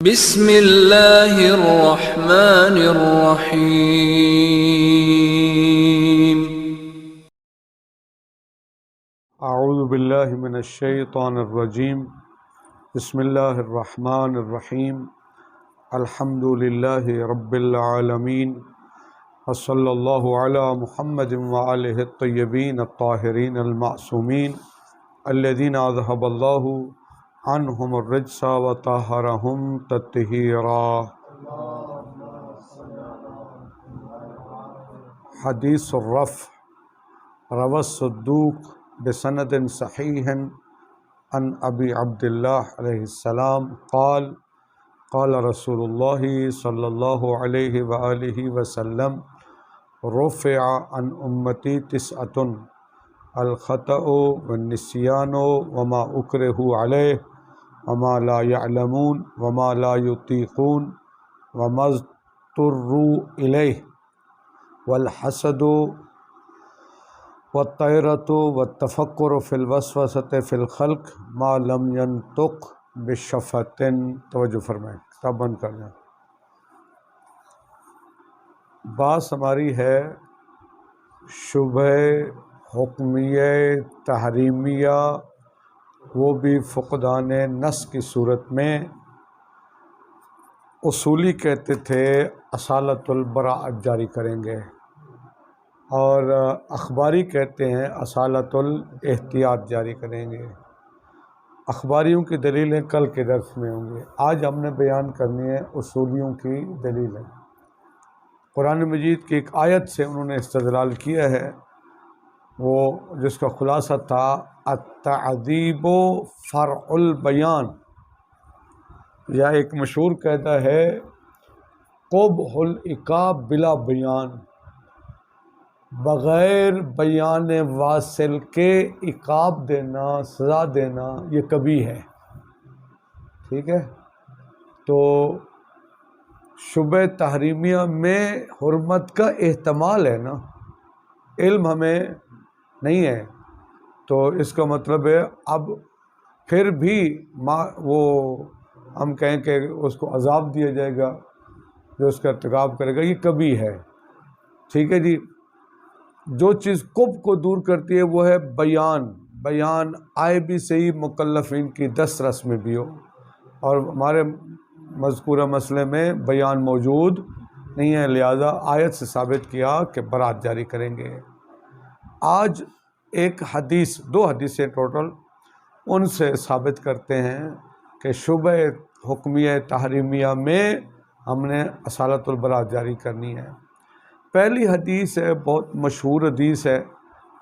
بسم اللہ الرحمن الرحیم۔ اعوذ باللہ من الشیطان الرجیم۔ بسم اللہ الرحمن الرحیم۔ الحمد للہ رب العالمین، وصلی اللہ علی محمد وآلہ الطیبین الطاہرین المعصومین الذین اذھب اللہ عنہم الرجس وطہرہم تطہیرا۔ حدیث الرفع روى الصدوق بسند صحیح عن ابی عبداللہ علیہ السلام قال قال رسول اللہ صلی اللہ علیہ وآلہ وسلم رفع عن امتی تسعۃ الخطأ والنسیان وما اکرہوا علیہ وما لا يعلمون وما لا يطیقون وما اضطروا الیہ والحسد والطیرۃ والتفکر فی الوسوسۃ فی الخلق ما لم ینطق بشفۃ۔ توجہ فرمائیں، کتاب بند کر دیں۔ بات ہماری ہے شبہ حکمیہ تحریمیہ، وہ بھی فقدان نص کی صورت میں۔ اصولی کہتے تھے اصالۃ البراءت جاری کریں گے، اور اخباری کہتے ہیں اصالۃ الاحتیاط جاری کریں گے۔ اخباریوں کی دلیلیں کل کے درس میں ہوں گے، آج ہم نے بیان کرنی ہے اصولیوں کی دلیلیں۔ قرآن مجید کی ایک آیت سے انہوں نے استدلال کیا ہے، وہ جس کا خلاصہ تھا التعذیب فرع البیان، یا ایک مشہور قاعدہ ہے قبح العقاب بلا بیان، بغیر بیان واصل کے عقاب دینا، سزا دینا، یہ کبھی ہے۔ ٹھیک ہے، تو شبہ تحریمیہ میں حرمت کا احتمال ہے نا، علم ہمیں نہیں ہے، تو اس کا مطلب ہے اب پھر بھی وہ ہم کہیں کہ اس کو عذاب دیا جائے گا جو اس کا ارتکاب کرے گا، یہ کبھی ہے۔ ٹھیک ہے جی، جو چیز قبح کو دور کرتی ہے وہ ہے بیان۔ بیان آئے بھی صحیح مکلفین کی دسترس میں بھی ہو، اور ہمارے مذکورہ مسئلے میں بیان موجود نہیں ہے، لہذا آیت سے ثابت کیا کہ برات جاری کریں گے۔ آج ایک حدیث، دو حدیثیں ٹوٹل، ان سے ثابت کرتے ہیں کہ شبہ حکمیہ تحریمیہ میں ہم نے اصالۃ البراءت جاری کرنی ہے۔ پہلی حدیث ہے، بہت مشہور حدیث ہے،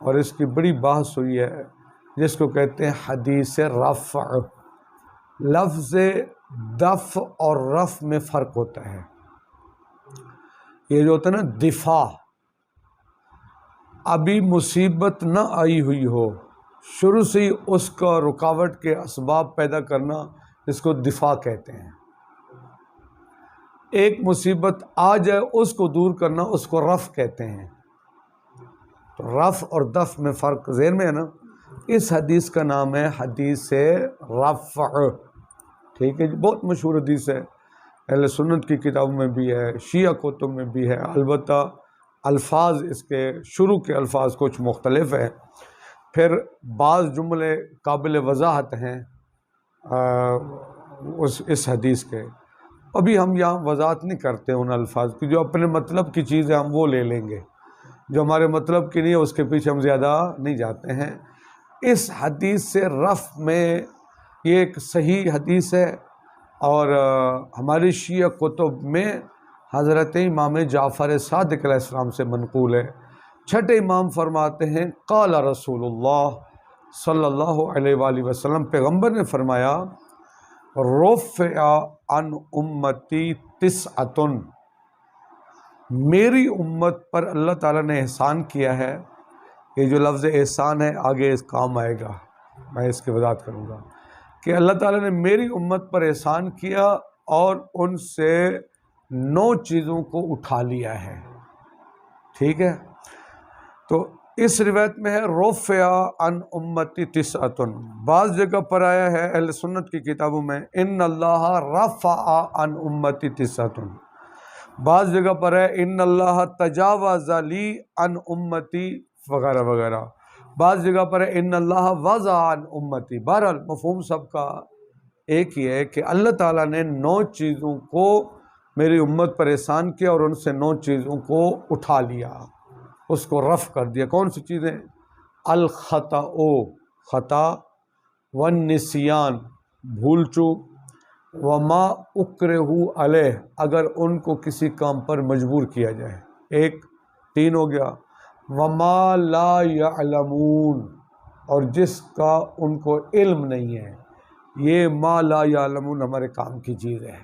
اور اس کی بڑی بحث ہوئی ہے، جس کو کہتے ہیں حدیث رفع۔ لفظ دفع اور رفع میں فرق ہوتا ہے۔ یہ جو ہوتا ہے نا دفاع، ابھی مصیبت نہ آئی ہوئی ہو، شروع سے ہی اس کا رکاوٹ کے اسباب پیدا کرنا، اس کو دفاع کہتے ہیں۔ ایک مصیبت آ جائے اس کو دور کرنا، اس کو رفع کہتے ہیں۔ تو رفع اور دفع میں فرق ذہن میں ہے نا۔ اس حدیث کا نام ہے حدیث رفع۔ ٹھیک ہے جی، بہت مشہور حدیث ہے، اہل سنت کی کتابوں میں بھی ہے، شیعہ کتب میں بھی ہے، البتہ الفاظ اس کے شروع کے الفاظ کچھ مختلف ہیں، پھر بعض جملے قابل وضاحت ہیں اس حدیث کے۔ ابھی ہم یہاں وضاحت نہیں کرتے ان الفاظ کی، جو اپنے مطلب کی چیز ہے ہم وہ لے لیں گے، جو ہمارے مطلب کی نہیں ہے اس کے پیچھے ہم زیادہ نہیں جاتے ہیں۔ اس حدیث سے رفع میں یہ ایک صحیح حدیث ہے، اور ہماری شیعہ کتب میں حضرت امام جعفر صادق علیہ السلام سے منقول ہے۔ چھٹے امام فرماتے ہیں قال رسول اللہ صلی اللہ علیہ وآلہ وسلم، پیغمبر نے فرمایا رفع عن امتی تسعۃ، میری امت پر اللہ تعالیٰ نے احسان کیا ہے۔ یہ جو لفظ احسان ہے آگے اس کام آئے گا، میں اس کی وضاحت کروں گا کہ اللہ تعالیٰ نے میری امت پر احسان کیا اور ان سے 9 چیزوں کو اٹھا لیا ہے۔ ٹھیک ہے، تو اس روایت میں ہے رفع عن امتی تسعۃ، بعض جگہ پر آیا ہے اہل سنت کی کتابوں میں ان اللہ رفع عن امتی تسعۃ، بعض جگہ پر ہے ان اللہ تجاوز لی عن امتی وغیرہ وغیرہ، بعض جگہ پر ہے ان اللہ وضع عن امتی۔ بہرحال مفہوم سب کا ایک ہی ہے کہ اللہ تعالیٰ نے 9 چیزوں کو میری امت پر احسان کیا اور ان سے 9 چیزوں کو اٹھا لیا، اس کو رفع کر دیا۔ کون سی چیزیں؟ الخطأ، خطا، والنسیان، بھول چوک، وما اکرہو علیہ، اگر ان کو کسی کام پر مجبور کیا جائے، ایک 3 ہو گیا، وما لا یعلمون، اور جس کا ان کو علم نہیں ہے، یہ ما لا یعلمون ہمارے کام کی چیز ہے۔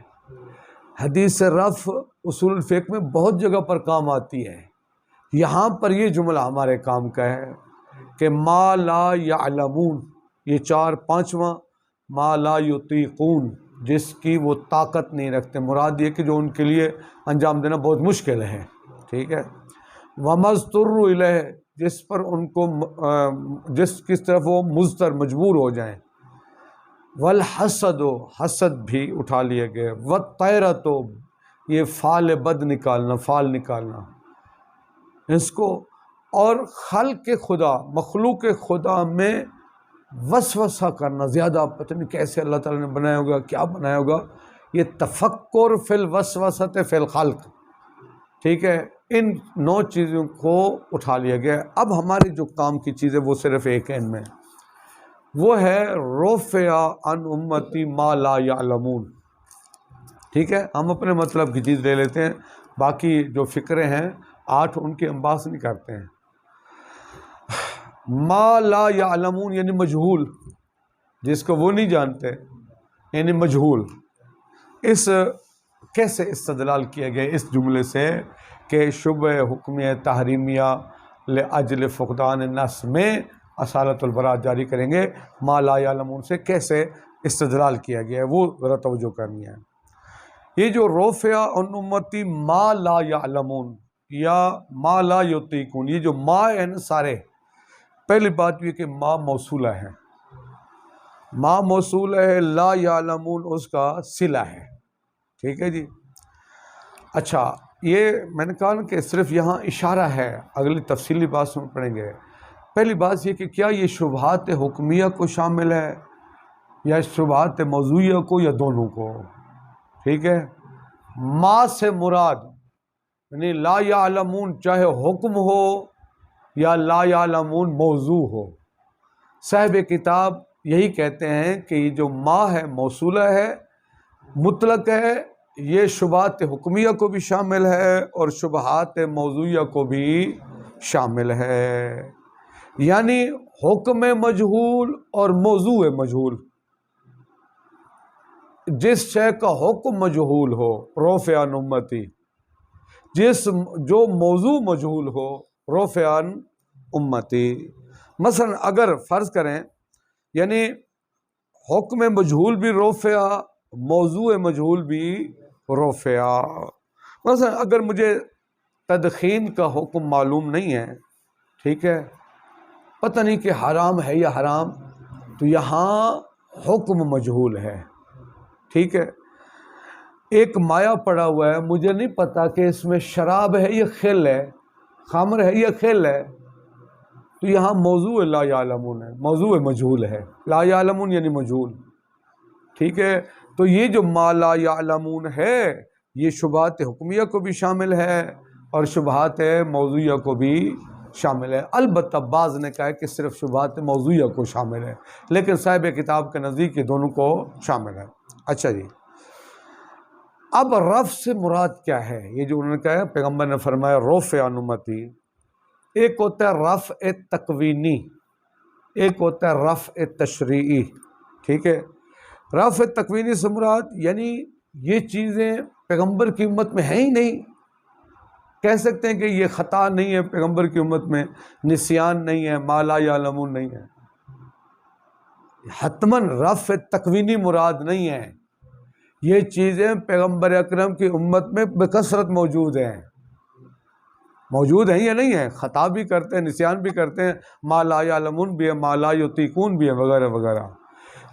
حدیث رفع اصول الفقہ میں بہت جگہ پر کام آتی ہے، یہاں پر یہ جملہ ہمارے کام کا ہے کہ ما لا یعلمون، یہ 4، 5واں ما لا یطیقون، جس کی وہ طاقت نہیں رکھتے، مراد یہ کہ جو ان کے لیے انجام دینا بہت مشکل ہے، ٹھیک ہے۔ وَمَضْطُرُّ إِلَيْهِ، جس پر ان کو جس کس طرف وہ مضطر مجبور ہو جائیں۔ وَالْحَسَدُ، حسد بھی اٹھا لیے گئے۔ وَالطَّيْرَةُ، یہ فعل بد نکالنا، فعل نکالنا اس کو، اور خلق خدا، مخلوق خدا میں وسوسہ کرنا زیادہ، پتہ نہیں کیسے اللہ تعالیٰ نے بنایا ہوگا، کیا بنایا ہوگا، یہ تفکر فی الوسوسۃ فی الخلق، ٹھیک ہے۔ ان 9 چیزوں کو اٹھا لیا گیا۔ اب ہماری جو کام کی چیز ہے وہ صرف ایک ہے ان میں، وہ ہے رفع عن امتی ما لا یعلمون، ٹھیک ہے۔ ہم اپنے مطلب کی چیز لے لیتے ہیں، باقی جو فکرے ہیں 8 ان کے ہم بحث نہیں کرتے ہیں۔ ما لا یعلمون یعنی مجہول، جس کو وہ نہیں جانتے، یعنی مجہول۔ اس کیسے استدلال کیا گیا اس جملے سے کہ شبہ حکمیہ تحریمیہ لاجل فقدان النص میں اصالۃ البراءت جاری کریں گے، ما لا یعلمون سے کیسے استدلال کیا گیا ہے وہ ذرا توجہ کرنی ہے۔ یہ جو رفع عن امتی ما لا یعلمون یا ما لا یطیقون، یہ جو ما ہے نا سارے، پہلی بات یہ کہ ما موصولہ ہے، ما موصول ہے، لا یعلمون اس کا صلہ ہے، ٹھیک ہے جی۔ اچھا، یہ میں نے کہا نا کہ صرف یہاں اشارہ ہے، اگلی تفصیلی بات میں پڑھیں گے۔ پہلی بات یہ کہ کیا یہ شبہات حکمیہ کو شامل ہے یا شبہات موضوعیہ کو، یا دونوں کو، ٹھیک ہے۔ ما سے مراد یعنی لا یعلمون چاہے حکم ہو یا لا یعلمون موضوع ہو، صاحب کتاب یہی کہتے ہیں کہ یہ جو ما ہے موصولہ ہے، مطلق ہے، یہ شبہات حکمیہ کو بھی شامل ہے اور شبہات موضوعیہ کو بھی شامل ہے، یعنی حکم مجہول اور موضوع مجہول۔ جس شے کا حکم مجہول ہو رفع عن امتی، جو موضوع مجہول ہو رفع عن امتی۔ مثلا اگر فرض کریں یعنی حکم مجہول بھی رفع، موضوع مجہول بھی رفع۔ مثلا اگر مجھے تدخین کا حکم معلوم نہیں ہے، ٹھیک ہے، پتہ نہیں کہ حرام ہے یا حرام، تو یہاں حکم مجہول ہے، ٹھیک ہے۔ ایک مایہ پڑا ہوا ہے، مجھے نہیں پتا کہ اس میں شراب ہے یا خل ہے، خمر ہے یا خل ہے، تو یہاں موضوع لا یعلمون ہے، موضوع مجہول ہے، لا یعلمون یعنی مجہول، ٹھیک ہے۔ تو یہ جو ما لا یعلمون ہے یہ شبہات حکمیہ کو بھی شامل ہے اور شبہات موضوعیہ کو بھی شامل ہے۔ البتہ بعض نے کہا ہے کہ صرف شبہات موضوعیہ کو شامل ہے، لیکن صاحب کتاب کے نزدیک یہ دونوں کو شامل ہے۔ اچھا جی، اب رفع سے مراد کیا ہے؟ یہ جو انہوں نے کہا ہے پیغمبر نے فرمایا رفع عن امتی، ایک ہوتا ہے رفع تکوینی، ایک ہوتا ہے رفع تشریعی، ٹھیک ہے۔ رفع تکوینی سے مراد یعنی یہ چیزیں پیغمبر کی امت میں ہیں ہی نہیں، کہہ سکتے ہیں کہ یہ خطا نہیں ہے پیغمبر کی امت میں، نسیان نہیں ہے، ما لا یعلمون نہیں ہے، حتماً رفع تکوینی مراد نہیں ہے، یہ چیزیں پیغمبر اکرم کی امت میں بکثرت موجود ہیں، موجود ہیں یا نہیں ہیں، خطا بھی کرتے ہیں، نسیان بھی کرتے ہیں، ما لا یعلمون بھی ہے، ما لا یطیقون بھی ہے، وغیرہ وغیرہ۔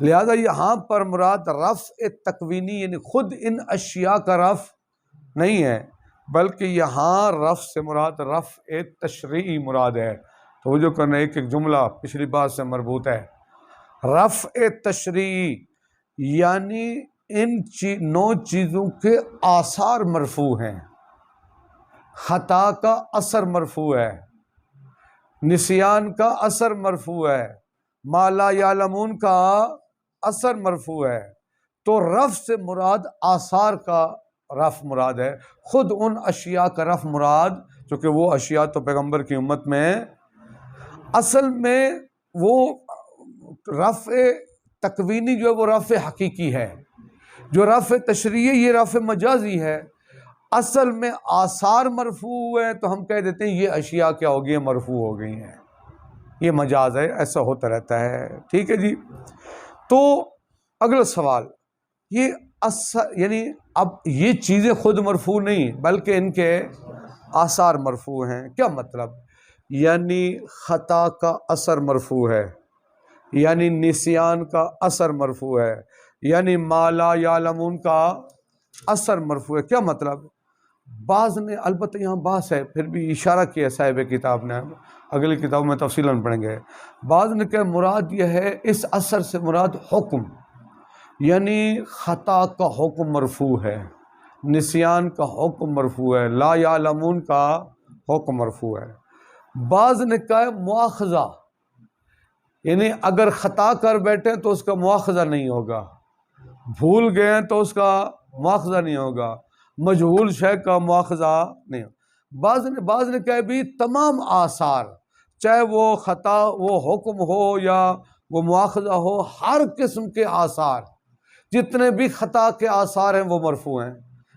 لہذا یہاں پر مراد رفع تکوینی یعنی خود ان اشیاء کا رفع نہیں ہے، بلکہ یہاں رفع سے مراد رفع تشریعی مراد ہے۔ تو جو کرنا ایک ایک جملہ پچھلی بات سے مربوط ہے۔ رفع تشریعی یعنی ان 9 چیزوں کے آثار مرفوع ہیں۔ خطا کا اثر مرفوع ہے، نسیان کا اثر مرفوع ہے، ما لا یعلمون کا اثر مرفوع ہے۔ تو رفع سے مراد آثار کا رفع مراد ہے، خود ان اشیاء کا رفع مراد، چونکہ وہ اشیاء تو پیغمبر کی امت میں اصل میں وہ رفع تکوینی جو ہے وہ رفع حقیقی ہے، جو رفع تشریعی یہ رفع مجازی ہے۔ اصل میں آثار مرفوع ہوئے تو ہم کہہ دیتے ہیں یہ اشیاء کیا ہو گئی ہیں، مرفوع ہو گئی ہیں، یہ مجاز ہے، ایسا ہوتا رہتا ہے۔ ٹھیک ہے جی۔ تو اگلا سوال یہ یعنی اب یہ چیزیں خود مرفوع نہیں بلکہ ان کے آثار مرفوع ہیں، کیا مطلب؟ یعنی خطا کا اثر مرفوع ہے، یعنی نسیان کا اثر مرفوع ہے، یعنی ما لا یعلمون کا اثر مرفوع ہے۔ کیا مطلب؟ بعض نے، البتہ یہاں بحث ہے، پھر بھی اشارہ کیا صاحب کتاب نے، اگلی کتاب میں تفصیلاً پڑھیں گے۔ بعض نے کہا مراد یہ ہے اس اثر سے مراد حکم، یعنی خطا کا حکم مرفوع ہے، نسیان کا حکم مرفوع ہے، لا یعلمون کا حکم مرفوع ہے۔ بعض نے کہا مواخذہ، یعنی اگر خطا کر بیٹھے تو اس کا مواخذہ نہیں ہوگا، بھول گئے تو اس کا مواخذہ نہیں ہوگا، مجہول شے کا مواخذہ نہیں ہوگا۔ بعض نے کہا بھی تمام آثار، چاہے وہ خطا وہ حکم ہو یا وہ مواخذہ ہو، ہر قسم کے آثار، جتنے بھی خطا کے آثار ہیں وہ مرفوع ہیں،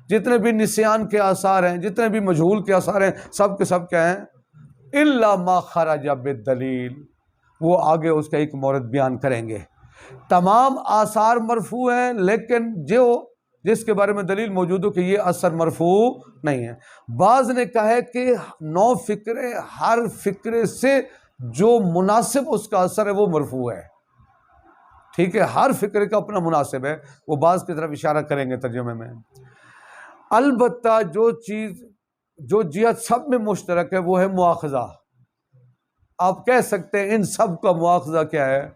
جتنے بھی نسیان کے آثار ہیں، جتنے بھی مجہول کے آثار ہیں، سب کے سب کیا ہیں؟ الا ما خرج بالدلیل، وہ آگے اس کا ایک مورد بیان کریں گے۔ تمام آثار مرفوع ہیں لیکن جس کے بارے میں دلیل موجود ہو کہ یہ اثر مرفوع نہیں ہے۔ بعض نے کہا ہے کہ 9 فقرے، ہر فقرے سے جو مناسب اس کا اثر ہے وہ مرفوع ہے۔ ٹھیک ہے، ہر فقرے کا اپنا مناسب ہے، وہ بعض کی طرف اشارہ کریں گے ترجمے میں۔ البتہ جو جہت سب میں مشترک ہے وہ ہے مواخذہ۔ آپ کہہ سکتے ہیں ان سب کا مواخذہ کیا ہے؟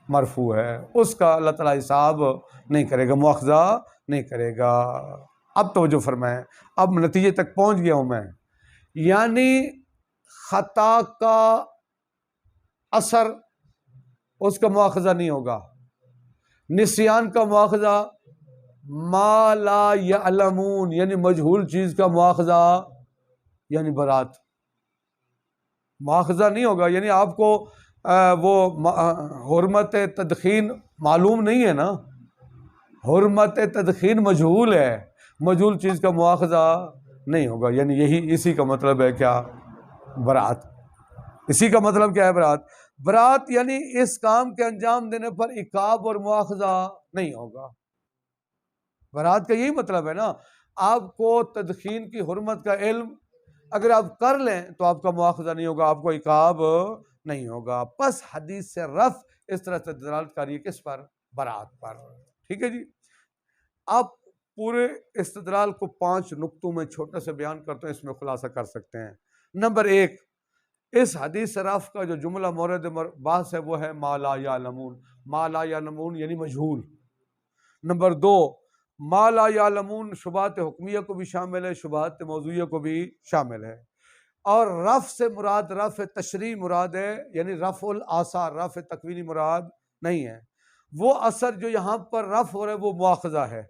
مرفوع ہے، اس کا اللہ تعالیٰ حساب نہیں کرے گا، مواخذہ نہیں کرے گا۔ اب توجہ فرمائیں، اب نتیجے تک پہنچ گیا ہوں میں۔ یعنی خطا کا اثر اس کا مواخذہ نہیں ہوگا، نسیان کا مواخذہ، ما لا یعلمون یعنی مجہول چیز کا مواخذہ یعنی برات، مواخذہ نہیں ہوگا۔ یعنی آپ کو وہ حرمت تدخین معلوم نہیں ہے نا، حرمت تدخین مجہول ہے، مجہول چیز کا مواخذہ نہیں ہوگا، یعنی اسی کا مطلب ہے کیا؟ برات۔ اسی کا مطلب کیا ہے؟ برات یعنی اس کام کے انجام دینے پر عقاب اور مواخذہ نہیں ہوگا۔ برات کا یہی مطلب ہے نا، آپ کو تدخین کی حرمت کا علم اگر آپ کر لیں تو آپ کا مواخذہ نہیں ہوگا، آپ کو عقاب نہیں ہوگا۔ پس حدیث سے رفع اس طرح سے دلالت کر رہی ہے کس پر؟ برات پر۔ ٹھیک ہے جی۔ آپ پورے استدلال کو 5 نقطوں میں چھوٹا سے بیان کرتے ہیں، اس میں خلاصہ کر سکتے ہیں۔ نمبر 1، اس حدیث سے رفع کا جو جملہ مورد بحث ہے وہ ہے ما لا یعلمون، ما لا یعلمون یعنی مجہول۔ نمبر 2، ما لا یعلمون شبہات حکمیہ کو بھی شامل ہے، شبہات موضوعیہ کو بھی شامل ہے۔ اور رفع سے مراد رفع تشریعی مراد ہے، یعنی رفع الاثار، رفع تکوینی مراد نہیں ہے۔ وہ اثر جو یہاں پر رفع ہو رہا ہے وہ مواخذہ ہے،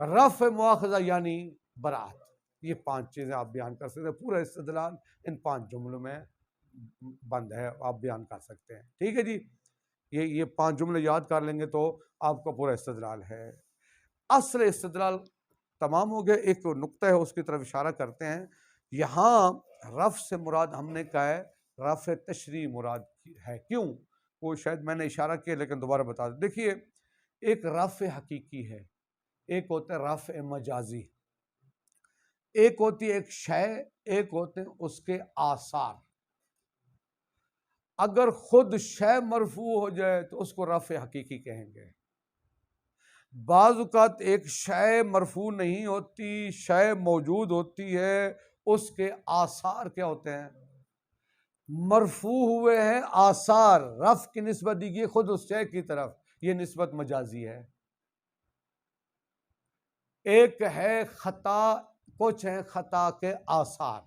رفع مواخذہ یعنی برات۔ یہ 5 چیزیں آپ بیان کر سکتے ہیں، پورا استدلال ان 5 جملوں میں بند ہے، آپ بیان کر سکتے ہیں۔ ٹھیک ہے جی، یہ 5 جملے یاد کر لیں گے تو آپ کا پورا استدلال ہے۔ اصل استدلال تمام ہو گئے۔ ایک نقطہ ہے اس کی طرف اشارہ کرتے ہیں، یہاں رفع سے مراد ہم نے کہا ہے رفع تشریعی مراد ہے۔ کیوں؟ وہ شاید میں نے اشارہ کیا لیکن دوبارہ بتا دیں۔ دیکھیے، ایک رفع حقیقی ہے، ایک ہوتا ہے رفع مجازی۔ ایک ہوتی ہے ایک شے، ایک ہوتے ہیں اس کے آثار۔ اگر خود شے مرفوع ہو جائے تو اس کو رفع حقیقی کہیں گے۔ بعض اوقات ایک شے مرفوع نہیں ہوتی، شے موجود ہوتی ہے، اس کے آثار کیا ہوتے ہیں؟ مرفوع ہوئے ہیں آثار، رفع کی نسبت دی گئی خود اس شے کی طرف، یہ نسبت مجازی ہے۔ ایک ہے خطا، کچھ ہیں خطا کے آثار۔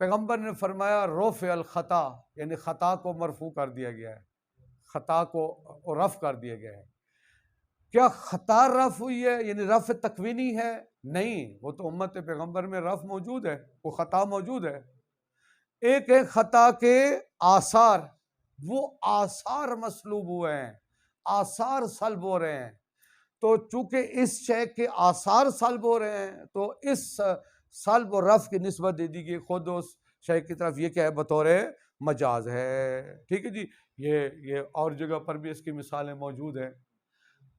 پیغمبر نے فرمایا رفع الخطا، یعنی خطا کو مرفوع کر دیا گیا ہے، خطا کو رفع کر دیا گیا ہے۔ کیا خطا رفع ہوئی ہے یعنی رفع تکوینی ہے؟ نہیں، وہ تو امت پیغمبر میں رفع موجود ہے، وہ خطا موجود ہے۔ ایک ہے خطا کے آثار، وہ آثار مسلوب ہوئے ہیں، آثار سلب ہو رہے ہیں۔ تو چونکہ اس شے کے آثار سلب ہو رہے ہیں تو اس سلب و رفع کی نسبت دے دی گئی خود اس شے کی طرف، یہ کیا ہے؟ بطور مجاز ہے۔ ٹھیک ہے جی، یہ اور جگہ پر بھی اس کی مثالیں موجود ہیں۔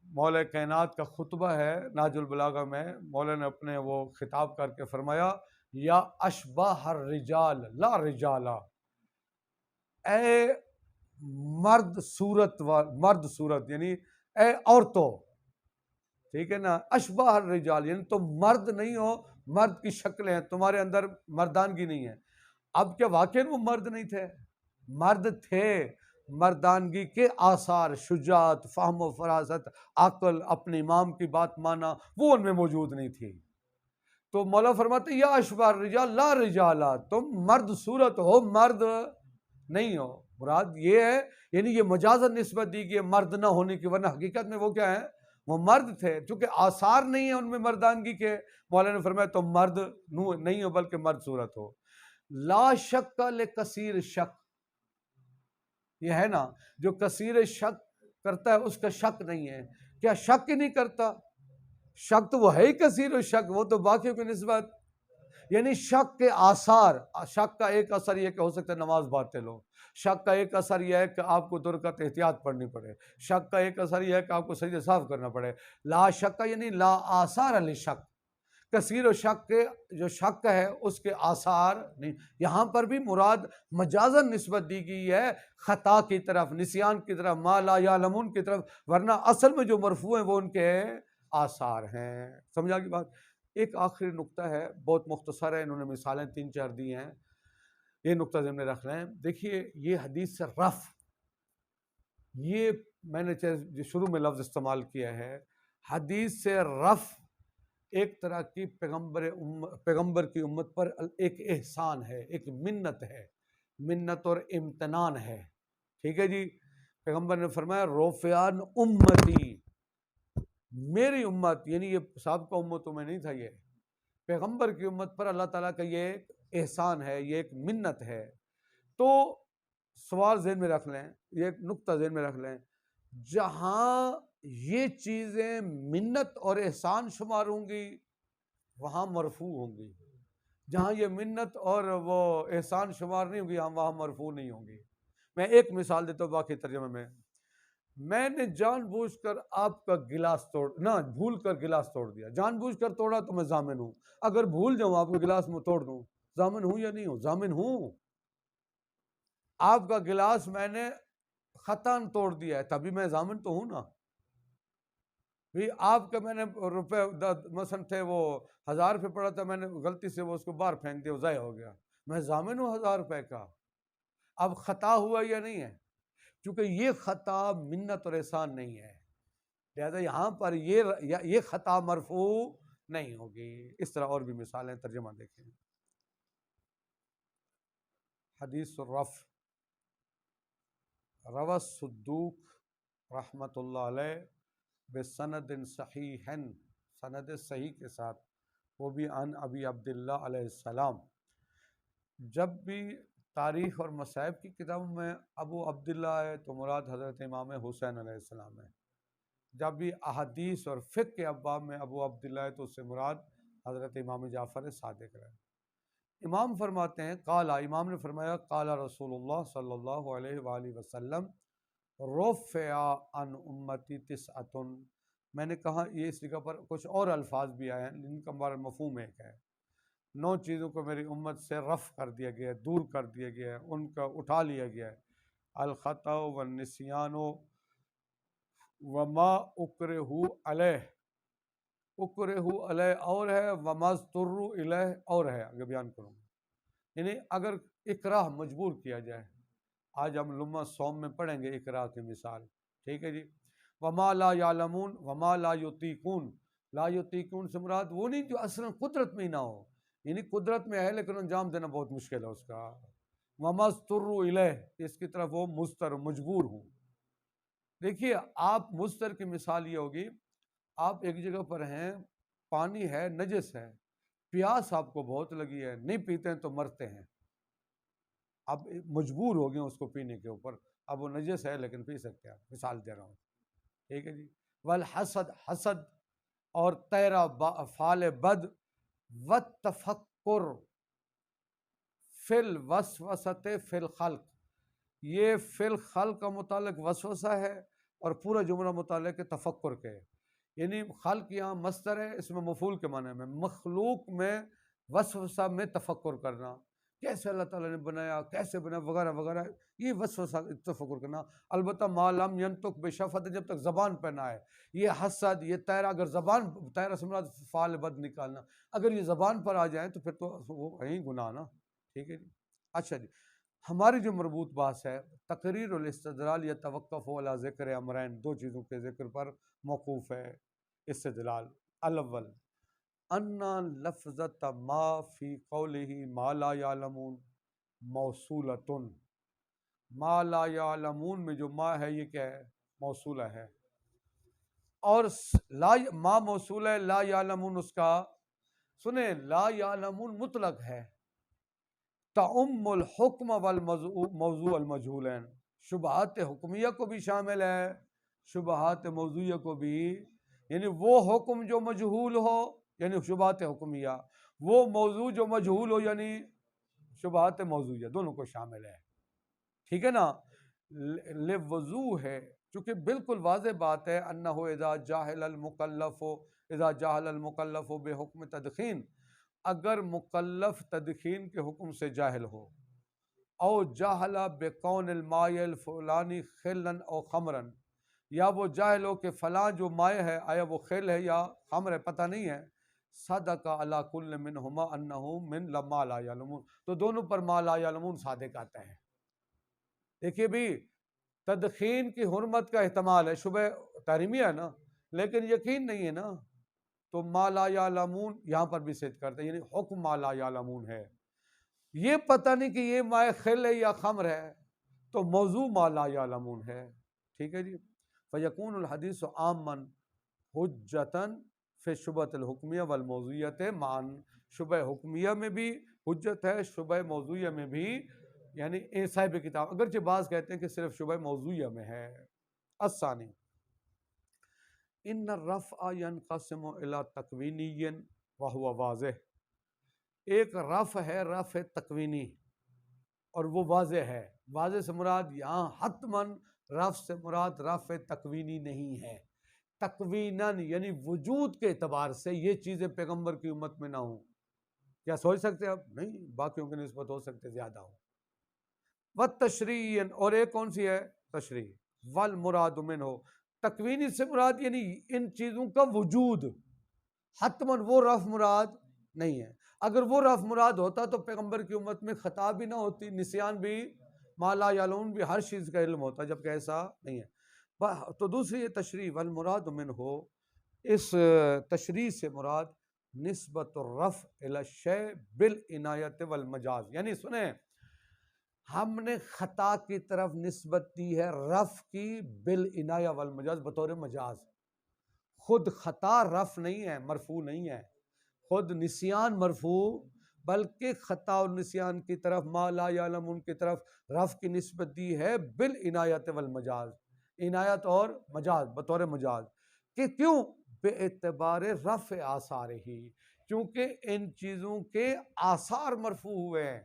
مولا کائنات کا خطبہ ہے نہج البلاغہ میں، مولا نے اپنے وہ خطاب کر کے فرمایا یا اشباہ الرجال لا رجالا، اے مرد صورت یعنی اے عورتوں، ٹھیک ہے نا، اشباہ الرجال یعنی تم مرد نہیں ہو، مرد کی شکلیں ہیں، تمہارے اندر مردانگی نہیں ہے۔ اب کیا واقعی وہ مرد نہیں تھے؟ مرد تھے، مردانگی کے آثار، شجاعت، فہم و فراست، عقل، اپنے امام کی بات مانا، وہ ان میں موجود نہیں تھی۔ تو مولا فرماتے یا اشباہ الرجال لا رجالا، تم مرد صورت ہو، مرد نہیں ہو۔ مراد یہ ہے یعنی یہ مجازن نسبت دی گئی مرد نہ ہونے کی، ورنہ حقیقت میں وہ کیا ہے؟ وہ مرد تھے، چونکہ آثار نہیں ہیں ان میں مردانگی کے، مولا نے فرمایا تم مرد نہیں ہو بلکہ مرد صورت ہو۔ لا شک لکثیر شک، یہ ہے نا جو کثیر شک کرتا ہے اس کا شک نہیں ہے، کیا شک ہی نہیں کرتا؟ شک تو وہ ہے ہی کثیر شک، وہ تو باقیوں کی نسبت، یعنی شک کے آثار۔ شک کا ایک اثر یہ کہ ہو سکتا ہے نماز باطل ہو، شک کا ایک اثر یہ ہے کہ آپ کو دو رکعت احتیاط پڑھنی پڑے، شک کا ایک اثر یہ ہے کہ آپ کو سجدے صاف کرنا پڑے۔ لا شک یعنی لا آثار علی شک، کثیر و شک کے جو شک ہے اس کے آثار نہیں۔ یہاں پر بھی مراد مجازن نسبت دی گئی ہے خطا کی طرف، نسیان کی طرف، ما لا یعلمون کی طرف، ورنہ اصل میں جو مرفوع ہیں وہ ان کے آثار ہیں۔ سمجھا کی بات؟ ایک آخری نقطہ ہے، بہت مختصر ہے، انہوں نے مثالیں 3-4 دی ہیں، یہ نقطہ ذہن میں رکھ لیں۔ دیکھیے یہ حدیث سے رفع، یہ میں نے شروع میں لفظ استعمال کیا ہے، حدیث سے رفع ایک طرح کی پیغمبر کی امت پر ایک احسان ہے، ایک منت ہے، منت اور امتنان ہے۔ ٹھیک ہے جی، پیغمبر نے فرمایا رفعان امتی، میری امت، یعنی یہ سابقہ امتوں میں نہیں تھا، یہ پیغمبر کی امت پر اللہ تعالیٰ کا یہ ایک احسان ہے، یہ ایک منت ہے۔ تو سوال ذہن میں رکھ لیں، یہ ایک نقطہ ذہن میں رکھ لیں، جہاں یہ چیزیں منت اور احسان شمار ہوں گی وہاں مرفوع ہوں گی، جہاں یہ منت اور وہ احسان شمار نہیں ہوں گی وہاں مرفوع نہیں ہوں گی۔ میں ایک مثال دیتا ہوں باقی ترجمے میں نے جان بوجھ کر آپ کا گلاس بھول کر گلاس توڑ دیا، جان بوجھ کر توڑا تو میں ضامن ہوں، اگر بھول جاؤں آپ کا گلاس میں توڑ دوں، ضامن ہوں یا نہیں ہوں؟ ضامن ہوں۔ آپ کا گلاس میں نے خطاً توڑ دیا ہے تبھی میں ضامن تو ہوں نا۔ آپ کا میں نے روپے مثلا تھے وہ 1000 روپے پڑا تھا، میں نے غلطی سے وہ اس کو باہر پھینک دیا، وہ ضائع ہو گیا، میں ضامن ہوں 1000 روپے کا۔ اب خطا ہوا یا نہیں ہے؟ کیونکہ یہ خطا منت اور احسان نہیں ہے، لہذا یہاں پر یہ خطا مرفوع نہیں ہوگی۔ اس طرح اور بھی مثالیں، ترجمہ دیکھیں۔ حدیث الرفع، روى الصدوق رحمۃ اللہ علیہ بسند صحیح، سند صحیح کے ساتھ، وہ بھی عن ابی عبداللہ علیہ السلام۔ جب بھی تاریخ اور مصائب کی کتابوں میں ابو عبداللہ ہے تو مراد حضرت امام حسین علیہ السلام ہے، جب بھی احادیث اور فقہ کے ابواب میں ابو عبداللہ ہے تو اس سے مراد حضرت امام جعفر صادق ہے۔ امام فرماتے ہیں قال، امام نے فرمایا قال رسول اللہ صلی اللہ علیہ وآلہ وسلم رفع عن امتی تسعۃ، میں نے کہا یہ اس جگہ پر کچھ اور الفاظ بھی آئے ہیں جن کا ہمارا مفہوم ایک ہے۔ 9 چیزوں کو میری امت سے رفع کر دیا گیا ہے، دور کر دیا گیا ہے، ان کا اٹھا لیا گیا ہے. الخطا والنسیان وما اکرہو علیہ، اکرہو علیہ اور ہے، وما اضطروا الیہ اور ہے، آگے بیان کروں گا. یعنی اگر اکراہ مجبور کیا جائے، آج ہم لمحہ صوم میں پڑھیں گے اکراہ کی مثال، ٹھیک ہے جی. وما لا یعلمون وما لا یطیقون، لا یطیقون سے مراد وہ نہیں جو اصلا قدرت میں ہی نہ ہو، یعنی قدرت میں ہے لیکن انجام دینا بہت مشکل ہے اس کا. وما اضطروا الیہ، اس کی طرف وہ مضطر مجبور ہوں. دیکھیے آپ مضطر کی مثال یہ ہوگی، آپ ایک جگہ پر ہیں، پانی ہے، نجس ہے، پیاس آپ کو بہت لگی ہے، نہیں پیتے ہیں تو مرتے ہیں، اب مجبور ہو گئے اس کو پینے کے اوپر، اب وہ نجس ہے لیکن پی سکتے ہیں، مثال دے رہا ہوں، ٹھیک ہے جی. والحسد، حسد اور تیرا فعل بد، والتفکر فی الوسوسۃ فی الخلق، یہ فی الخلق کا متعلق وسوسہ ہے اور پورا جملہ متعلق ہے تفکر کے. یعنی خلق یہاں مصدر ہے، اس میں مفعول کے معنی میں، مخلوق میں وسوسہ میں تفکر کرنا، کیسے اللہ تعالیٰ نے بنایا، کیسے بنایا وغیرہ وغیرہ، یہ وسوسہ تفکر کرنا. البتہ ما لم ینطق بشفت، جب تک زبان پہ نہ آئے. یہ حسد، یہ تیرا، اگر زبان، تیرا سے مراد فعل بد نکالنا، اگر یہ زبان پر آ جائیں تو پھر تو وہ وہیں گناہ نا، ٹھیک ہے جی. اچھا جی، ہماری جو مربوط بات ہے، تقریر الاستدلال یا توقف علی ذکر امرین، 2 چیزوں کے ذکر پر موقوف ہے استدلال. الاول ان لفظۃ ما فی قولہ ما لا یعلمون موصولۃ، ما لا یعلمون میں جو ما ہے یہ کیا ہے؟ موصولہ ہے، اور لا ما موصول ہے، لا یعلمون اس کا، سنیں، لا یعلمون مطلق ہے، تعم الحکم والموضوع المجہولین، شبہات حکمیہ کو بھی شامل ہے، شبہات موضوعیہ کو بھی، یعنی وہ حکم جو مجہول ہو یعنی شبہات حکمیہ، وہ موضوع جو مجہول ہو یعنی شبہات موضوعیہ، دونوں کو شامل ہے، ٹھیک ہے نا. لوضوح ہے، چونکہ بالکل واضح بات ہے، انہ اذا جاہل المکلف بحکم تدخین، اگر مکلف تدخین کے حکم سے جاہل ہو، او جاہل بکون الماء الفلانی خلا او خمرا، یا وہ جاہل ہو کہ فلاں جو مائع ہے آیا وہ خل ہے یا خمر ہے، پتہ نہیں ہے، صدق علی کل منہما انہ من لما لا یعلمون، تو دونوں پر ما لا یعلمون صادق آتا ہے. دیکھیے بھی، تدخین کی حرمت کا احتمال ہے، شبہ تحریمیہ ہے نا، لیکن یقین نہیں ہے نا، تو ما لا یعلمون یہاں پر بھی صدق کرتے ہیں، یعنی حکم ما لا یعلمون ہے، یہ پتہ نہیں کہ یہ مائع خل ہے یا خمر ہے، تو موضوع ما لا یعلمون ہے، ٹھیک ہے جی. فیکون الحدیث عاما حجتا فی شبہۃ الحکمیہ والموضوعیت معاً، شبہ حکمیہ میں بھی حجت ہے، شبہ موضوعیہ میں بھی، یعنی صاحب کتاب، اگرچہ بعض کہتے ہیں کہ صرف شبہ موضوعیہ میں ہے. الثانی ان الرفع ينقسم الى تکوینی وهو واضح، ایک رفع ہے، رفع تکوینی، اور وہ واضح ہے. واضح سے مراد یہاں حتماً رفع سے مراد رفع تکوینی نہیں ہے، تکویناً یعنی وجود کے اعتبار سے یہ چیزیں پیغمبر کی امت میں نہ ہوں. کیا سوچ سکتے ہیں آپ؟ نہیں، باقیوں کی نسبت ہو سکتے زیادہ ہو. والتشریع، اور ایک کون سی ہے؟ تشریع. والمراد منہ، تکوینی سے مراد یعنی ان چیزوں کا وجود، حتماً وہ رفع مراد نہیں ہے. اگر وہ رفع مراد ہوتا تو پیغمبر کی امت میں خطا بھی نہ ہوتی، نسیان بھی، ما لا یعلمون بھی، ہر چیز کا علم ہوتا، جبکہ ایسا نہیں ہے. تو دوسری یہ تشریع، والمراد منہ، اس تشریع سے مراد نسبت الرفع الی الشیء بالعنایت والمجاز، یعنی سنیں، ہم نے خطا کی طرف نسبت دی ہے رفع کی بالعنایہ والمجاز، بطور مجاز. خود خطا رفع نہیں ہے، مرفوع نہیں ہے، خود نسیان مرفوع، بلکہ خطا اور نسیان کی طرف، ما لا یعلمون کی طرف رفع کی نسبت دی ہے بالعنایت والمجاز، عنایت اور مجاز، بطور مجاز. کہ کیوں؟ بے اعتبار رفع آثار ہی، کیونکہ ان چیزوں کے آثار مرفوع ہوئے ہیں،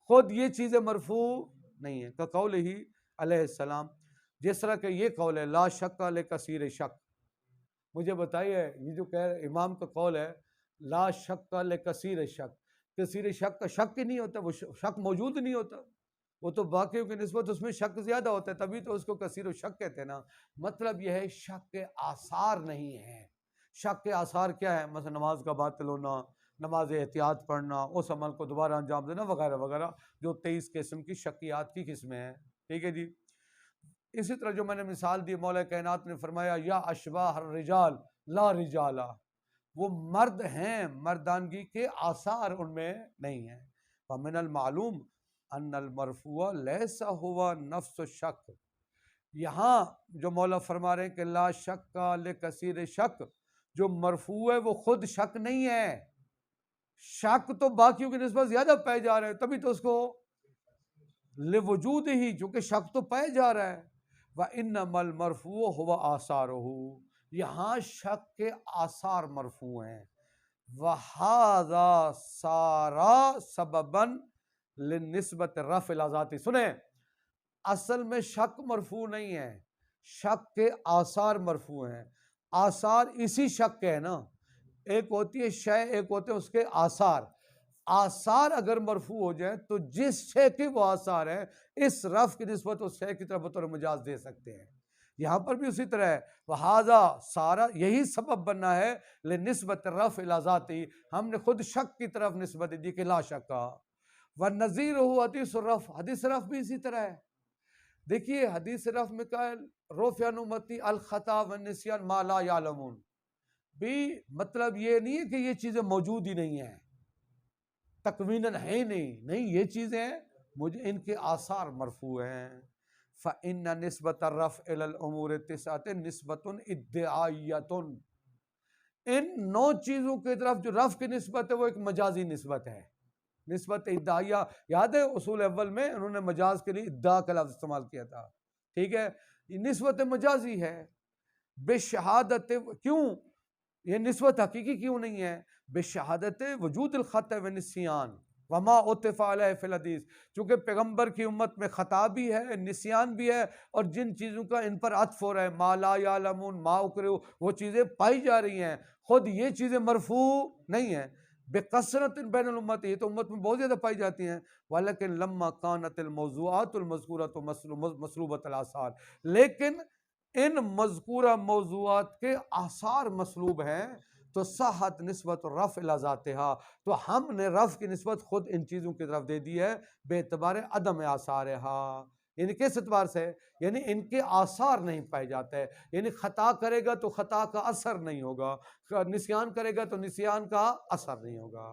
خود یہ چیزیں مرفوع نہیں ہیں. کہ قول ہی علیہ السلام، جس طرح کہ یہ قول ہے، لا شک لکثیر شک. مجھے بتائیے، یہ جو کہہ رہے امام کا قول ہے لا شک لکثیر شک، کثیر شک کا شک ہی نہیں ہوتا، وہ شک موجود نہیں ہوتا، وہ تو باقیوں کی نسبت اس میں شک زیادہ ہوتا ہے، تبھی تو اس کو کثیر و شک کہتے ہیں نا۔ مطلب یہ ہے شک کے آثار نہیں ہیں۔ شک کے آثار کیا ہے؟ مثلا نماز کا باطل ہونا، نماز احتیاط پڑھنا، اس عمل کو دوبارہ انجام دینا وغیرہ وغیرہ، جو 23 قسم کی شکیات کی قسمیں ہیں، ٹھیک ہے جی۔ اسی طرح جو میں نے مثال دی، مولا کائنات نے فرمایا یا اشباہ الرجال لا رجالا، وہ مرد ہیں، مردانگی کے آثار ان میں نہیں ہیں۔ فمن المعلوم ان المرفوع لیس ہوا نفس الشک، یہاں جو مولا فرما رہے ہیں کہ لا شک کا لکثیر شک، جو مرفوع ہے وہ خود شک نہیں ہے، شک تو باقیوں کی نسبت زیادہ پائے جا رہے ہیں، تبھی تو اس کو لوجود ہی، چونکہ شک تو پائے جا رہا ہے۔ وَإِنَّمَا الْمَرْفُوعُ هُوَ آثَارُهُ، یہاں شک کے آثار مرفوع ہیں۔ وَهَذَا صَارَ سَبَبًا لِلنِّسبَةِ رَفْعِ الْذَاتِ، سنیں، اصل میں شک مرفوع نہیں ہے، شک کے آثار مرفوع ہیں۔ آثار اسی شک کے ہیں نا، ایک ہوتی ہے شے، ایک ہوتے ہیں اس کے آثار۔ آثار اگر مرفوع ہو جائیں تو جس شے کے وہ آثار ہیں، اس رفع کی نسبت اس شے کی طرف بطور مجاز دے سکتے ہیں۔ یہاں پر بھی اسی طرح ہے، وَهَذَا سارا، یہی سبب بننا ہے لنسبت رفع الی ذاتی، ہم نے خود شک کی طرف نسبت دی کہ لا شک کا۔ وَنَظِيرُهُ حدیث الرفع، حدیث رفع بھی اسی طرح ہے۔ دیکھیے حدیث رفع میں کہا ہے رفع عن امتی الخطا والنسیان ما لا یعلمون، بھی مطلب یہ نہیں ہے کہ یہ چیزیں موجود ہی نہیں ہیں، تکویناً ہے نہیں، یہ چیزیں ہیں، مجھے ان کے آثار مرفوع ہیں۔ فَإِنَّ نِسْبَةَ الرَّفْعِ إِلَى الْأُمُورِ التِّسْعَةِ نِسْبَةٌ ادعائیۃ، ان 9 چیزوں کی طرف جو رفع کی نسبت ہے وہ ایک مجازی نسبت ہے، نسبت ادعائیہ۔ یاد ہے اصول اول میں انہوں نے مجاز کے لیے ادعا کا لفظ استعمال کیا تھا، ٹھیک ہے، یہ نسبت مجازی ہے۔ بشہادت، کیوں یہ نسبت حقیقی کیوں نہیں ہے؟ بشہادت وجود الخطأ والنسیان وما اتفق علیہ فی الحدیث، چونکہ پیغمبر کی امت میں خطا بھی ہے، نسیان بھی ہے، اور جن چیزوں کا ان پر عطف ہو رہا ہے ما لا یعلمون ما اکرہوا، وہ چیزیں پائی جا رہی ہیں، خود یہ چیزیں مرفوع نہیں ہیں۔ بکثرت بین الامت، یہ تو امت میں بہت زیادہ پائی جاتی ہیں۔ ولیکن لما کانت الموضوعات المذکورۃ مسلوبۃ الاثار، لیکن ان مذکورہ موضوعات کے آثار مسلوب ہیں، تو صحت نسبت رفع الی ذاتہا، تو ہم نے رفع کی نسبت خود ان چیزوں کی طرف دے دی ہے بے اعتبار عدم آثارہا، یعنی کس اعتبار سے؟ یعنی ان کے آثار نہیں پائے جاتے، یعنی خطا کرے گا تو خطا کا اثر نہیں ہوگا، نسیان کرے گا تو نسیان کا اثر نہیں ہوگا۔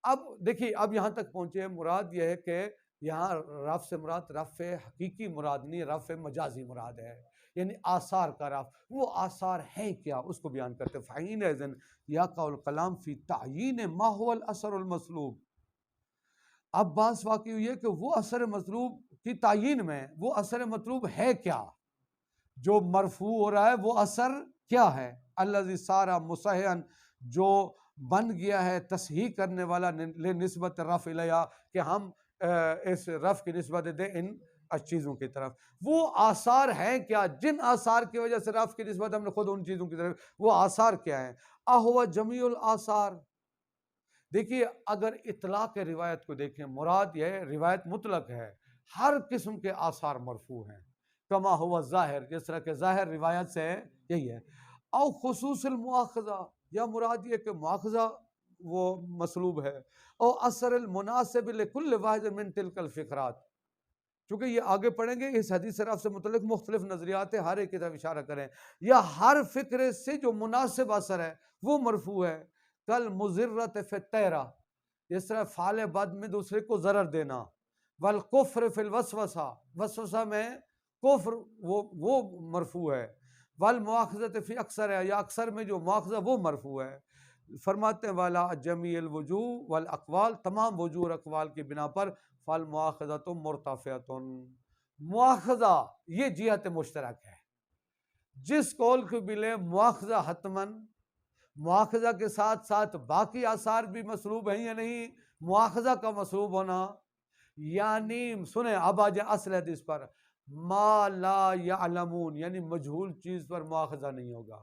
اب دیکھیے، اب یہاں تک پہنچے، مراد یہ ہے کہ یہاں رفع سے مراد رفع حقیقی مراد نہیں، رفع مجازی مراد ہے، یعنی آثار کا رفع۔ وہ آثار ہیں کیا، اس کو بیان کرتے ہیں۔ فَحِينَئِذٍ يَقَعُ الْكَلَامُ فِي تَعْيِينِ مَا هُوَ الْأَثَرُ الْمَطْلُوبُ، اب بات واقعی ہوئی ہے کہ وہ اثر مطلوب کی تعیین میں، وہ اثر مطلوب ہے کیا جو مرفوع ہو رہا ہے، وہ اثر کیا ہے؟ الذی صار مصححا، جو بن گیا ہے تصحیح کرنے والا نسبت رفع الیہا، کہ ہم اس رفع کی نسبت دیں ان چیزوں کی طرف۔ وہ آثار ہیں کیا جن آثار کی وجہ سے رفع کی نسبت ہم نے خود ان چیزوں کی طرف، وہ آثار کیا ہیں؟ اہو جمیع الاثار، دیکھیے اگر اطلاق روایت کو دیکھیں، مراد یہ روایت مطلق ہے، ہر قسم کے آثار مرفوع ہیں، کما ہوا ظاہر، جس طرح کہ ظاہر روایت سے یہی ہے۔ او خصوص المؤاخذہ، یا مراد یہ کہ مؤاخذہ وہ مسلوب ہے، او اثر المناسب لکل واحد من تلک الفقرات، چونکہ یہ آگے پڑھیں گے اس حدیث رفع سے متعلق مختلف نظریات ہیں، ہر ایک کی طرف اشارہ کریں، یا ہر فقرے سے جو مناسب اثر ہے وہ مرفوع ہے۔ کل مضرۃ فی الطیرہ، جس طرح فعل بد میں دوسرے کو ضرر دینا، والکفر فی الوسوسہ، وسوسہ میں کفر وہ مرفوع ہے، والمؤاخذۃ فی اکثر، یا اکثر میں جو مؤاخذہ وہ مرفوع ہے۔ فرماتے ہیں والا جمیع الوجوہ والاقوال، تمام وجوہ اور اقوال کی بنا پر فالمؤاخذۃ مرتفعۃ، مؤاخذہ یہ جہت مشترک ہے، جس قول کو بھی لے مؤاخذہ حتماً، مؤاخذہ کے ساتھ ساتھ باقی آثار بھی مسلوب ہیں یا نہیں، مؤاخذہ کا مسلوب ہونا، یعنی سنیں اب آ جائیں اصل حدیث پر، ما لا یعلمون، یعنی مجہول چیز پر مؤاخذہ نہیں ہوگا،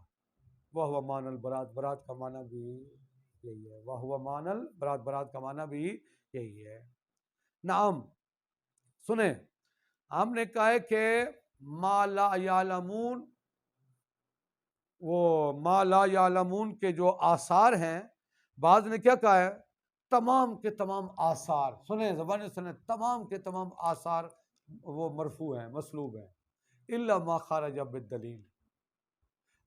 وہ معنی البرات، برات کا معنی بھی یہی ہے، وَهُوَ مَانَ برات کا معنی بھی یہی ہے۔ نعم، سنیں، ہم نے کہا ہے کہ ما لا یعلمون، وہ ما لا یعلمون کے جو آثار ہیں، بعض نے کیا کہا ہے، تمام کے تمام آثار، سنیں زبان سنیں، تمام کے تمام آثار وہ مرفوع ہیں، مسلوب ہیں، الا ما خرج بالدلیل۔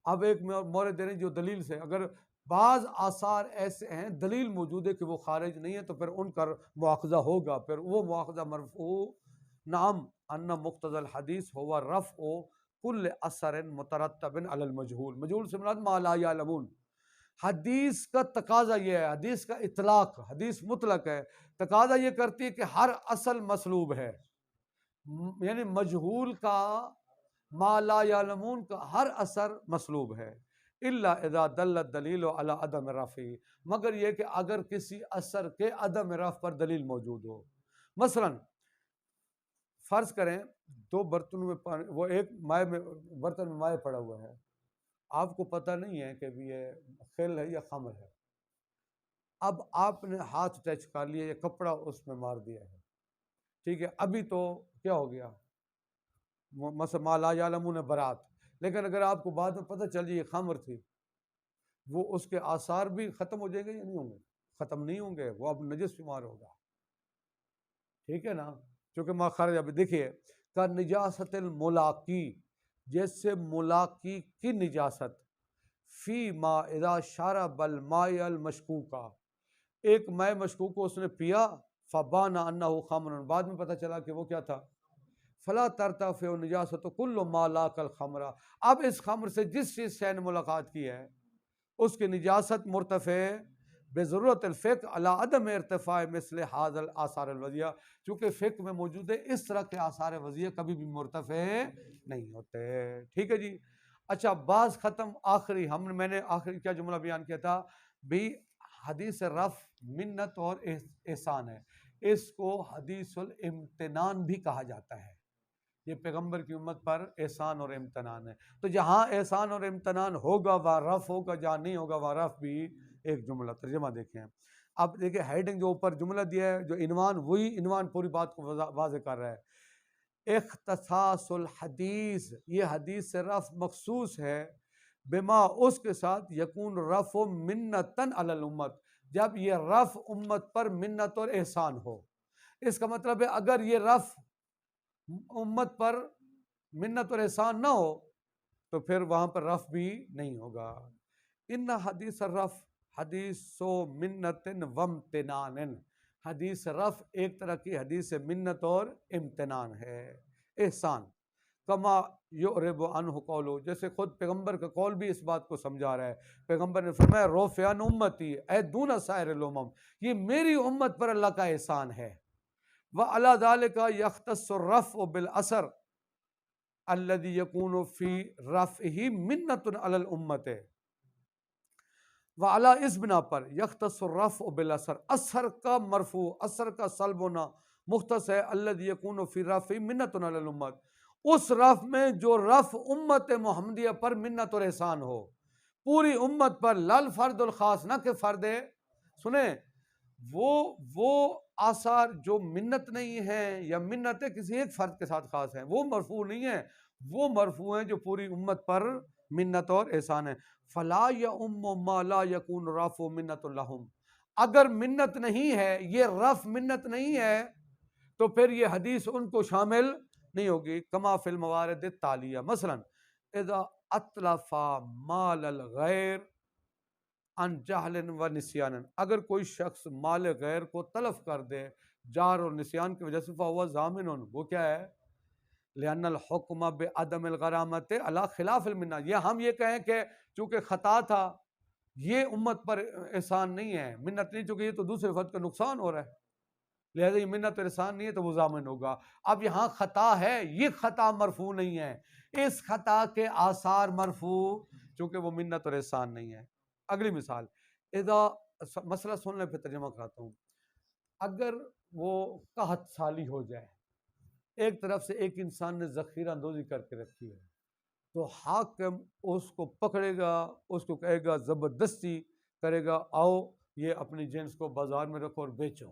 اب ایک مورد دے رہے ہیں جو دلیل سے، اگر بعض آثار ایسے ہیں دلیل موجود ہے کہ وہ خارج نہیں ہے تو پھر ان کا مواخذہ ہوگا، پھر وہ مواخذہ مرفوع۔ نعم ان مقتضی الحدیث ہوا رفع کل اثر مترتب علی المجہول، مجہول سے مراد ما لا یعلمون۔ حدیث کا تقاضا یہ ہے، حدیث کا اطلاق، حدیث مطلق ہے، تقاضا یہ کرتی ہے کہ ہر اصل مسلوب ہے، یعنی مجہول کا، ما لا یعلمون کا ہر اثر مسلوب ہے، الا اذا دل الدلیل علی عدم رفع، مگر یہ کہ اگر کسی اثر کے عدم رفع پر دلیل موجود ہو۔ مثلا فرض کریں دو برتنوں میں پانی، وہ ایک مائع میں، برتن میں مائع پڑا ہوا ہے، آپ کو پتہ نہیں ہے کہ بھی یہ خل ہے یا خمر ہے، اب آپ نے ہاتھ ٹچ کر لیا، یہ کپڑا اس میں مار دیا ہے، ٹھیک ہے، ابھی تو کیا ہو گیا، مثلا ما لا یعلمون برات، لیکن اگر آپ کو بعد میں پتہ چل جائے یہ خمر تھی، وہ اس کے آثار بھی ختم ہو جائیں گے یا نہیں ہوں گے؟ ختم نہیں ہوں گے، وہ اب نجس شمار ہوگا، ٹھیک ہے نا، چونکہ ما خرج، اب دیکھیے کا نجاست الملاقی، جیسے ملاقی کی نجاست، فی ما اذا شرب الماء المشکوکا، ایک ماء مشکوک کو اس نے پیا، فبان انہ خمر، بعد میں پتہ چلا کہ وہ کیا تھا، فلا ترتفع نجاست کل ما لاق الخمر، اب اس خمر سے جس چیز سے نے ملاقات کی ہے اس کی نجاست مرتفع بضرورت الفقہ علی عدم ارتفاع مثل هذا الاثار الوضیہ، چونکہ فقہ میں موجود ہے اس طرح کے آثار وضیہ کبھی بھی مرتفع نہیں ہوتے، ٹھیک ہے جی۔ اچھا بعض ختم، آخری میں نے آخری کیا جملہ بیان کیا تھا بھی، حدیث رفع منت اور احسان ہے، اس کو حدیث الامتنان بھی کہا جاتا ہے، یہ پیغمبر کی امت پر احسان اور امتنان ہے، تو جہاں احسان اور امتنان ہوگا وہ رفع ہوگا، جہاں نہیں ہوگا وہ رفع بھی ایک جملہ۔ ترجمہ دیکھیں، اب دیکھیں ہیڈنگ جو اوپر جملہ دیا ہے، جو عنوان، وہی عنوان پوری بات کو واضح کر رہا ہے، اختصاص الحدیث، یہ حدیث سے رفع مخصوص ہے، بما اس کے ساتھ، یکون رفع منتن علی الامت، جب یہ رفع امت پر منت اور احسان ہو، اس کا مطلب ہے اگر یہ رفع امت پر منت اور احسان نہ ہو تو پھر وہاں پر رفع بھی نہیں ہوگا۔ ان حدیث الرفع حدیث و منت وامتنان، حدیث رفع ایک طرح کی حدیث منت اور امتنان ہے، احسان، کما یعرب عنہ قولہ، جیسے خود پیغمبر کا قول بھی اس بات کو سمجھا رہا ہے، پیغمبر نے فرمایا رفع عن امتی اے دون سائر الامم، یہ میری امت پر اللہ کا احسان ہے، وعلی ذلک یختص الرفع بالاثر الذی یکون فی رفعہ منت علی الامت، وعلی اس بنا پر یختص الرفع بالاثر، اثر کا مرفوع، اثر کا سلب ہونا مختص ہے، الذی یکون فی رفعہ منت علی الامت، اس رفع میں جو رفع امت محمدیہ پر منت اور احسان ہو، پوری امت پر، لل فرد الخاص، نہ کہ فرد، سنیں، وہ آثار جو منت نہیں ہیں یا منت کسی ایک فرد کے ساتھ خاص ہیں وہ مرفوع نہیں ہیں، وہ مرفوع ہیں جو پوری امت پر منت اور احسان ہے۔ فلا یؤم ما لا یکون رفع منت لہم، اگر منت نہیں ہے، یہ رفع منت نہیں ہے تو پھر یہ حدیث ان کو شامل نہیں ہوگی، کما فی الموارد التالیہ، مثلا اذا اتلف مال الغیر ان جہل و نسیان، اگر کوئی شخص مال غیر کو تلف کر دے جار اور نسیان کی وجہ سے، فہو ضامن، وہ کیا ہے، لأن الحکم بعدم الغرامت علی خلاف المنہ، یہ ہم یہ کہیں کہ چونکہ خطا تھا یہ امت پر احسان نہیں ہے، منت نہیں، چونکہ یہ تو دوسرے فرد کا نقصان ہو رہا ہے، لہذا یہ منت اور احسان نہیں ہے تو وہ ضامن ہوگا۔ اب یہاں خطا ہے، یہ خطا مرفوع نہیں ہے، اس خطا کے آثار مرفوع، چونکہ وہ منت اور احسان نہیں ہے۔ اگلی مثال، اذا، مسئلہ سن لیں پھر ترجمہ کراتا ہوں، اگر وہ قحط سالی ہو جائے، ایک طرف سے ایک انسان نے ذخیرہ اندوزی کر کے رکھی ہے، تو حاکم اس کو پکڑے گا، اس کو کہے گا، زبردستی کرے گا، آؤ یہ اپنی جنس کو بازار میں رکھو اور بیچو.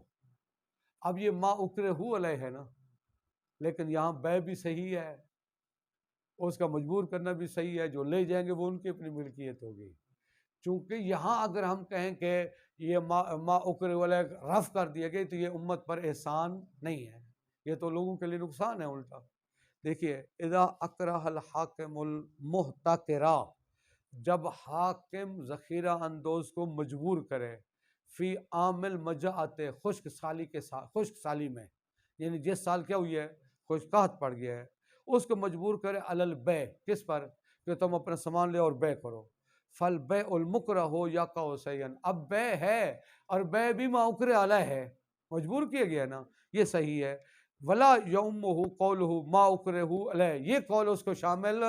اب یہ ما اکرہو علیہ ہے نا، لیکن یہاں بے بھی صحیح ہے، اس کا مجبور کرنا بھی صحیح ہے، جو لے جائیں گے وہ ان کی اپنی ملکیت ہوگی. چونکہ یہاں اگر ہم کہیں کہ یہ ما اکرہ علیہ رفع کر دیا گیا تو یہ امت پر احسان نہیں ہے، یہ تو لوگوں کے لیے نقصان ہے الٹا. دیکھیے اذا اکرہ الحاکم المحتکرا، جب حاکم ذخیرہ اندوز کو مجبور کرے فی عامل مجاعت خشک سالی کے ساتھ، خشک سالی میں، یعنی جس سال کیا ہوئی ہے، خشکاہٹ پڑ گیا ہے، اس کو مجبور کرے علی البیع، کس پر، کہ تم اپنا سامان لے اور بیع کرو. فل بیع المکرہ ہو یا قوسین، اب بیع ہے اور بیع بھی ما اکرہ علیہ ہے، مجبور کیا گیا نا، یہ صحیح ہے. ولا یومہ قولہ ما اکرہ علیہ، یہ قول اس کو شامل،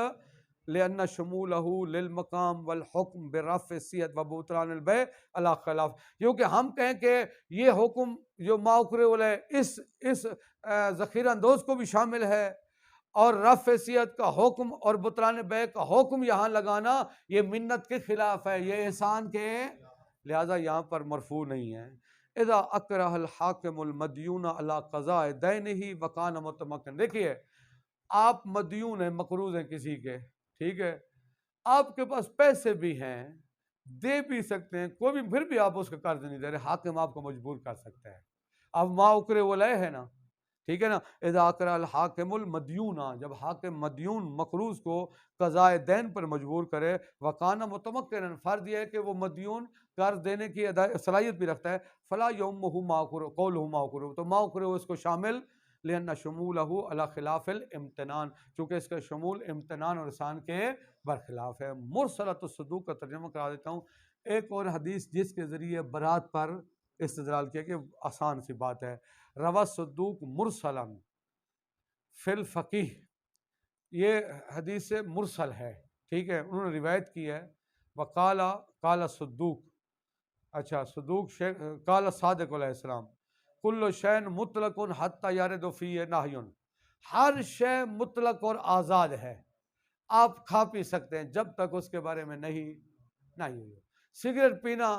لأن شمولہ للمقام والحکم برفع الصیغۃ وبطلان البیع علی خلاف، کیونکہ ہم کہیں کہ یہ حکم جو ما اکرہ علیہ اس ذخیرہ اندوز کو بھی شامل ہے، اور رفع صیغۃ کا حکم اور بطلان بیع کا حکم یہاں لگانا یہ منت کے خلاف ہے، یہ احسان کے، لہذا یہاں پر مرفوع نہیں ہے. اذا اکرہ الحاکم المدیون علی قضاء دینہ وکان متمکن، دیکھیے آپ مدیون ہیں، مقروض ہیں کسی کے، ٹھیک ہے، آپ کے پاس پیسے بھی ہیں، دے بھی سکتے ہیں، کوئی بھی، پھر بھی آپ اس کا قرض نہیں دے رہے، حاکم آپ کو مجبور کر سکتا ہے. اب ما اکرہ علیہ ہے نا، ٹھیک ہے نا. اذا اکرہ الحاکم المدیون، جب حاکم مدیون مقروض کو قضاء دین پر مجبور کرے، وکان متمکنا، فرض یہ ہے کہ وہ مدیون قرض دینے کی صلاحیت بھی رکھتا ہے، فلا یومہ ما اکرہ قولہ ما اکرہ، تو ما اکرہ اس کو شامل، لأن شمولہ علی خلاف الامتنان، چونکہ اس کا شمول امتنان اور احسان کے برخلاف ہے. مرسلۃ الصدوق کا ترجمہ کرا دیتا ہوں. ایک اور حدیث جس کے ذریعے برات پر استدلال کیا کہ آسان سی بات ہے، روا صدوق مرسلا فی الفقیہ، یہ حدیث مرسل ہے، ٹھیک ہے، انہوں نے روایت کی ہے. قال صدوق، اچھا صدوق قال صادق علیہ السلام، کل شیء مطلق حتی یرد فیہ نہی، ہر شے مطلق اور آزاد ہے، آپ کھا پی سکتے ہیں جب تک اس کے بارے میں نہیں ہو. سگریٹ پینا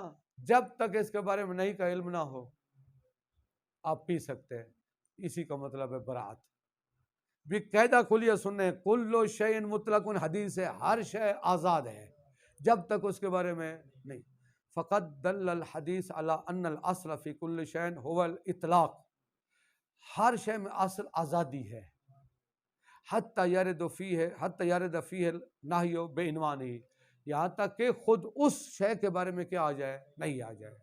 جب تک اس کے بارے میں نہیں کا علم نہ ہو آپ پی سکتے ہیں، اسی کا مطلب ہے برات. بھی قاعدہ کلیہ سنیں، کل شیء مطلق، حدیث ہے ہر شے آزاد ہے جب تک اس کے بارے میں نہیں. فقط دل الحدیث علی ان الاصل فی کل شیء هو الاطلاق، ہر شے میں اصل آزادی ہے، حتی یرد فیہ النہی بعنوانہ، یہاں تک کہ خود اس شے کے بارے میں کیا آ جائے، نہیں آ جائے.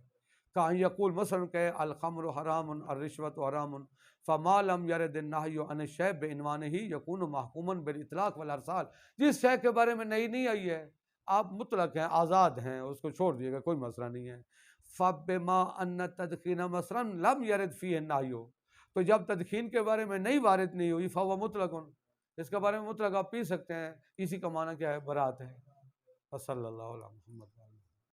کہاں یقول مثلا کہ الخمر حرام الرشوۃ حرام، فما لم یرد النہی عن الشیء بعنوانہ یکون محکوما بالاطلاق والارسال، جس شے کے بارے میں نہیں آئی ہے آپ مطلق ہیں، آزاد ہیں، اس کو چھوڑ دیے گا، کوئی مسئلہ نہیں ہے. فبما ان تدخین مثلا لم یرد فیہ النہی، تو جب تدخین کے بارے میں نہیں وارد نہیں ہوئی، فهو مطلق، اس کے بارے میں مطلق آپ پی سکتے ہیں، اسی کا معنی کیا ہے، برات ہے. صلی اللہ علیہ محمد.